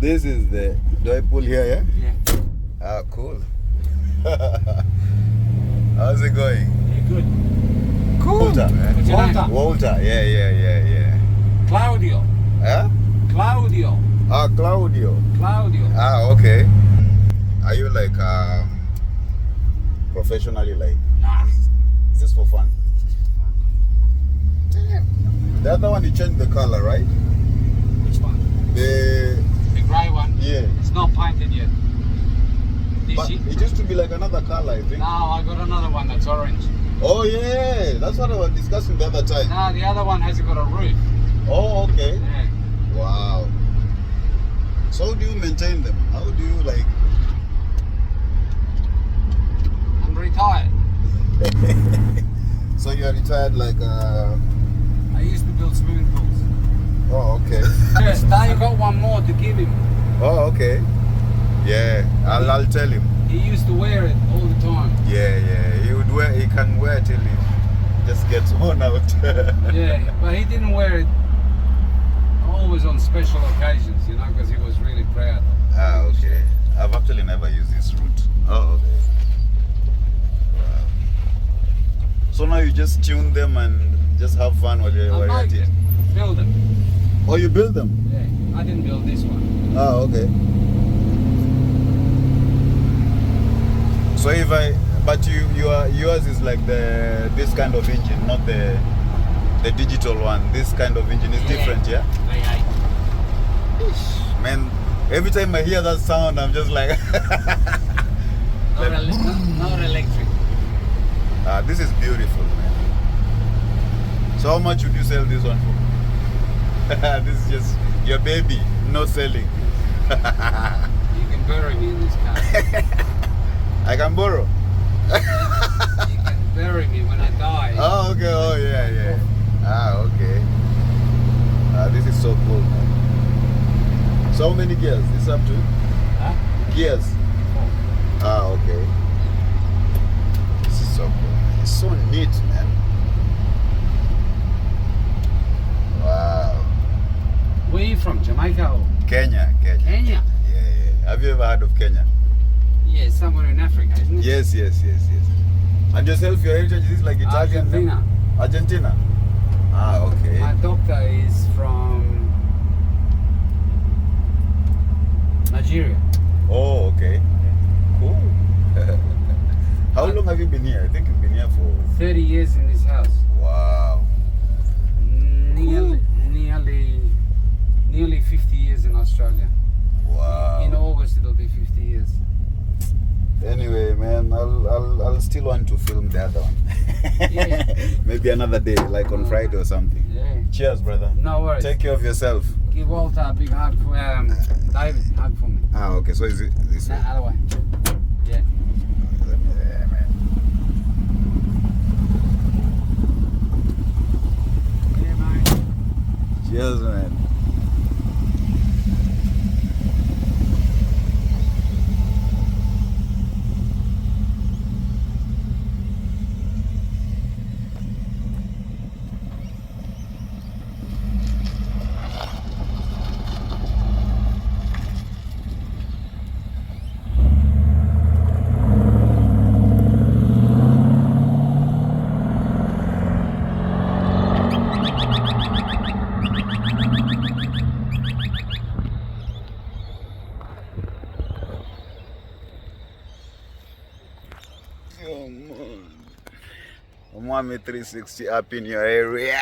This is the. Do I pull here? Yeah. Yeah. Ah, cool. How's it going? Yeah, good. Cool. Walter. What's your name? Walter. Yeah. Claudio. Huh? Claudio. Ah, Claudio. Claudio. Ah, okay. Are you like professionally like? Nah. Is this for fun? The other one you changed the color, right? Which one? The grey one? Yeah. It's not painted yet. But it used to be like another color, I think. No, I got another one that's orange. Oh yeah, that's what I was discussing the other time. No, the other one hasn't got a roof. Oh, okay. Yeah. Wow. So how do you maintain them? How do you like? I'm retired. So you're retired like I used to build swimming pools. Oh, okay. Yes, I got one more to give him. Oh, okay. Yeah, I'll tell him. He used to wear it all the time. Yeah. He can wear till he just gets worn out. Yeah, but he didn't wear it always on special occasions, you know, because he was really proud. Ah, okay. I've actually never used this route. Oh, okay. Wow. So now you just tune them and just have fun while you're at it? Build them. Oh, you build them? Yeah, I didn't build this one. Ah, okay. So but yours is like this kind of engine, not the digital one. This kind of engine is different, yeah? Man, every time I hear that sound, I'm just like... Not electric. This is beautiful, man. So how much would you sell this one for? This is just your baby, no selling. You can bury me in this car. I can borrow. You can bury me when I die. Oh, okay. Oh, yeah. Ah, okay. This is so cool, man. So how many gears? This up to? Huh? Gears. 4. Ah, okay. This is so cool. It's so neat, man. Wow. Where are you from? Jamaica or? Kenya. Kenya? Yeah. Have you ever heard of Kenya? Yeah, somewhere in Africa, isn't it? Yes. And yourself, your heritage is like Italian? Argentina? Ah, okay. My doctor is from Nigeria. Oh, okay. Cool. How long have you been here? I think you've been here for... 30 years in this house. Wow. Nearly 50 years in Australia. Wow. In August it'll be 50 years. Anyway, man, I'll still want to film the other one. Yeah. Maybe another day, like on Friday or something. Yeah. Cheers, brother. No worries. Take care of yourself. Give Walter a big hug for David. Hug for me. Ah, okay. So is it this way? Other way. Yeah. Yeah, man. Yeah, mate. Cheers, man. Mommy 360 up in your area.